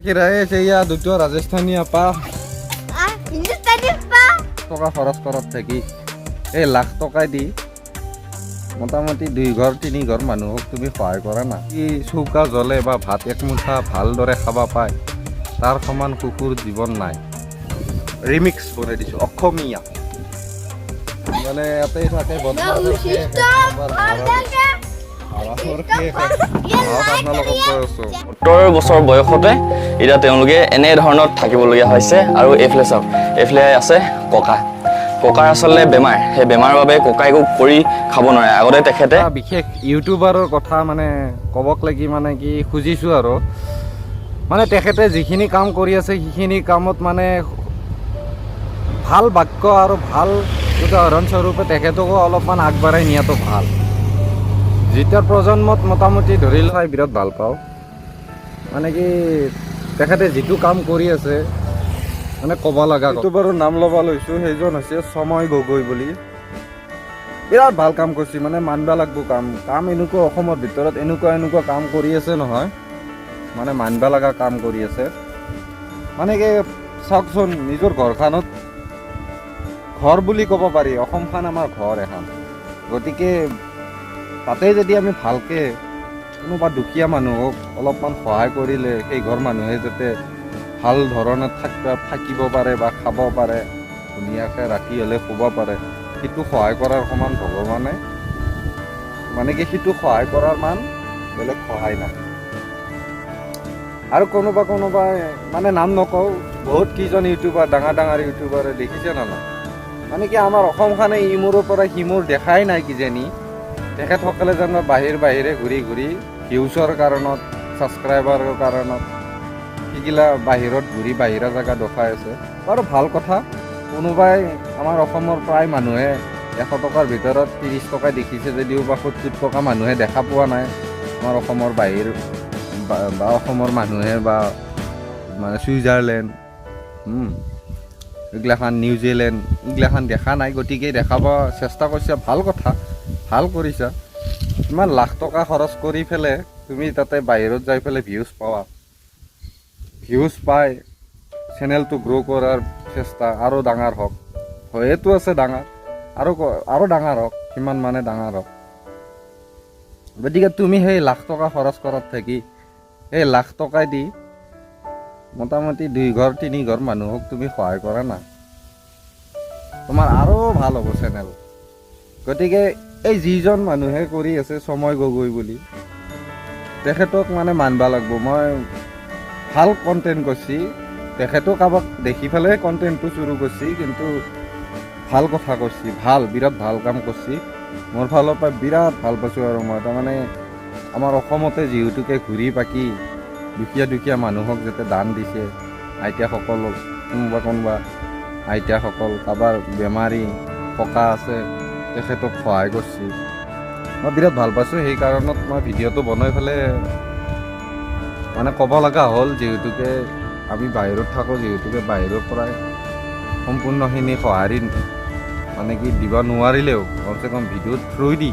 Kirain saya দুটো রাজস্থানী আপা টকা খরচ করার থাকি এই লাখ টকা দি মোটামুটি 2 ঘর 3 ঘর মানুহক তুমি সহায় কৰা না কি চৌকা জ্বলে বা ভাত একমুঠা ভালদৰে খাবা পায় তাৰ সমান কুকুৰ জীৱন নাই ৰিমিক্স বনাই দিছো অসমীয়া মানে এতেই থাকে সত্তৰ বছৰ বয়সতে এতিয়া তেওঁলোকে এনে ধৰণত থাকিবলগীয়া হৈছে আৰু এইফালে চাওক এইফালে আছে ককাৰ আচলতে বেমাৰ সেই বেমাৰৰ বাবে ককাইকো কৰি খাব নোৱাৰে আগতে তেখেতে বিশেষ ইউটিউবাৰৰ কথা মানে ক'বক লাগি মানে কি খুজিছোঁ আৰু মানে তেখেতে যিখিনি কাম কৰি আছে সেইখিনি কামত মানে ভাল বাক্য আৰু ভাল উদাহৰণস্বৰূপে তেখেতকো অলপমান আগবঢ়াই নিয়াটো ভাল যেতিয়াৰ প্ৰজন্মত মোটামুটি ধৰি লোৱা বিৰাট ভাল পাওঁ মানে কি তেখেতে যিটো কাম কৰি আছে মানে ক'ব লগা ইউটিউবাৰৰ নাম ল'ব লৈছোঁ সেইজন হৈছে সময় গগৈ বুলি বিৰাট ভাল কাম কৰিছে মানে মানিব লাগিব কাম এনেকুৱা অসমৰ ভিতৰত এনেকুৱা কাম কৰি আছে নহয় মানে মানিব লগা কাম কৰি আছে মানে কি চাওকচোন নিজৰ ঘৰখনত ঘৰ বুলি ক'ব পাৰি অসমখন আমাৰ ঘৰ এখন গতিকে তাতে যদি আমি ভালকৈ কোনোবা দুখীয়া মানুহক অলপমান সহায় কৰিলে সেই ঘৰ মানুহে যাতে ভাল ধৰণে থাকিব পাৰে বা খাব পাৰে ধুনীয়াকৈ ৰাতি হ'লে শুব পাৰে সেইটো সহায় কৰাৰ সমান ভগৱানে মানে কি সেইটো সহায় কৰাৰ মান বেলেগ সহায় নাই আৰু কোনোবাই মানে নাম নকওঁ বহুত কেইজন ইউটিউবাৰ ডাঙৰ ইউটিউবাৰে দেখিছে না মানে কি আমাৰ অসমখনে ইমূৰৰ পৰা সিমূৰ দেখাই নাই কিজানি তেখেতসকলে যেন বাহিৰে ঘূৰি ভিউচৰ কাৰণত ছাবস্ক্ৰাইবাৰৰ কাৰণত সেইগিলা বাহিৰত ঘূৰি বাহিৰা জেগা দেখাই আছে বাৰু ভাল কথা কোনোবাই আমাৰ অসমৰ প্ৰায় মানুহে 100 টকাৰ ভিতৰত 30 টকা দেখিছে যদিও বা 70 টকা মানুহে দেখা পোৱা নাই আমাৰ অসমৰ বাহিৰ বা অসমৰ মানুহে বা মানে ছুইজাৰলেণ্ড এইগিলাখান নিউজিলেণ্ড এইগিলাখান দেখা নাই গতিকে দেখাব চেষ্টা কৰিছে ভাল কথা ভাল কৰিছা ইমান লাখ টকা খৰচ কৰি পেলাই তুমি তাতে বাহিৰত যাই পেলাই ভিউজ পাই চেনেলটো গ্ৰ' কৰাৰ চেষ্টা আৰু ডাঙৰ হওক হয়েতো আছে ডাঙৰ আৰু ডাঙৰ হওক কিমান মানে ডাঙৰ হওক গতিকে তুমি সেই লাখ টকা খৰচ কৰাত থাকি সেই লাখ টকাই দি মোটামুটি 2 ঘৰ 3 ঘৰ মানুহক তুমি সহায় কৰা না তোমাৰ আৰু ভাল হ'ব চেনেল গতিকে এই যিজন মানুহে কৰি আছে সময় গগৈ বুলি তেখেতক মানে মানিব লাগিব মই ভাল কণ্টেণ্ট কৰিছি তেখেতো কাৰোবাক দেখি পেলাই কণ্টেণ্টটো চুৰু কৰিছি কিন্তু ভাল কথা কৰিছি বিৰাট ভাল কাম কৰিছি মোৰ ফালৰ পৰা বিৰাট ভাল পাইছোঁ আৰু মই তাৰমানে আমাৰ অসমতে যিহেতুকে ঘূৰি পাকি দুখীয়া মানুহক যাতে দান দিছে আইতাসকল কোনোবা আইতাসকল কাৰোবাৰ বেমাৰী ককা আছে তেখেতক সহায় কৰিছে মই বিৰাট ভাল পাইছোঁ সেই কাৰণত মই ভিডিঅ'টো বনাই পেলাই মানে ক'ব লগা হ'ল যিহেতুকে আমি বাহিৰত থাকোঁ যিহেতুকে বাহিৰৰ পৰাই সম্পূৰ্ণখিনি সঁহাৰি মানে কি দিব নোৱাৰিলেও কমচে কম ভিডিঅ'ৰ থ্ৰু দি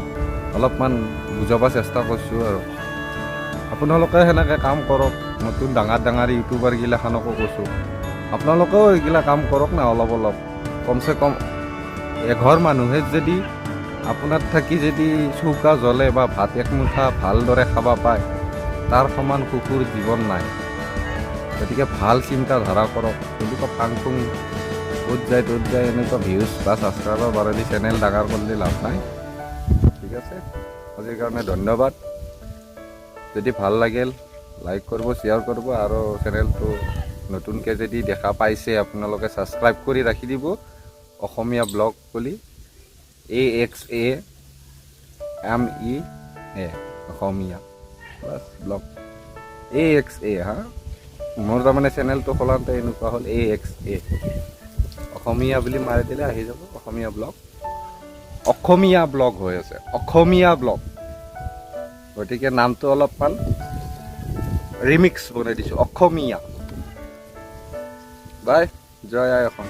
অলপমান বুজাব চেষ্টা কৰিছোঁ আৰু আপোনালোকে সেনেকৈ কাম কৰক নতুন ডাঙৰ ইউটিউবাৰগিলাখনকো কৈছোঁ আপোনালোকেও এইগিলা কাম কৰক না অলপ কমচে কম এঘৰ মানুহে যদি আপোনাৰ থাকি যদি চৌকা জ্বলে বা ভাত একমুঠা ভালদৰে খাবা পায় তাৰ সমান কুকুৰ জীৱন নাই গতিকে ভাল চিন্তাধাৰা কৰক এনেকুৱা ফাংফুং ত'ত যায় এনেকুৱা ভিউজ বা ছাবস্ক্ৰাইবাৰ বাঢ়ি চেনেল ডাঙৰ কৰিলে লাভ নাই ঠিক আছে আজিৰ কাৰণে ধন্যবাদ যদি ভাল লাগিল লাইক কৰিব শ্বেয়াৰ কৰিব আৰু চেনেলটো নতুনকৈ যদি দেখা পাইছে আপোনালোকে ছাবস্ক্ৰাইব কৰি ৰাখি দিব অসমীয়া ব্লগ বুলি AXAMEA অসমীয়া বাছ ব্লগ AXA হা মোৰ তাৰমানে চেনেলটো খোলাওঁতে এনেকুৱা হ'ল AXA অসমীয়া বুলি মাৰি দিলে আহি যাব অসমীয়া ব্লগ হৈ আছে অসমীয়া ব্লগ গতিকে নামটো অলপমান ৰিমিক্স বনাই দিছোঁ অসমীয়া বাই জয় আই অসম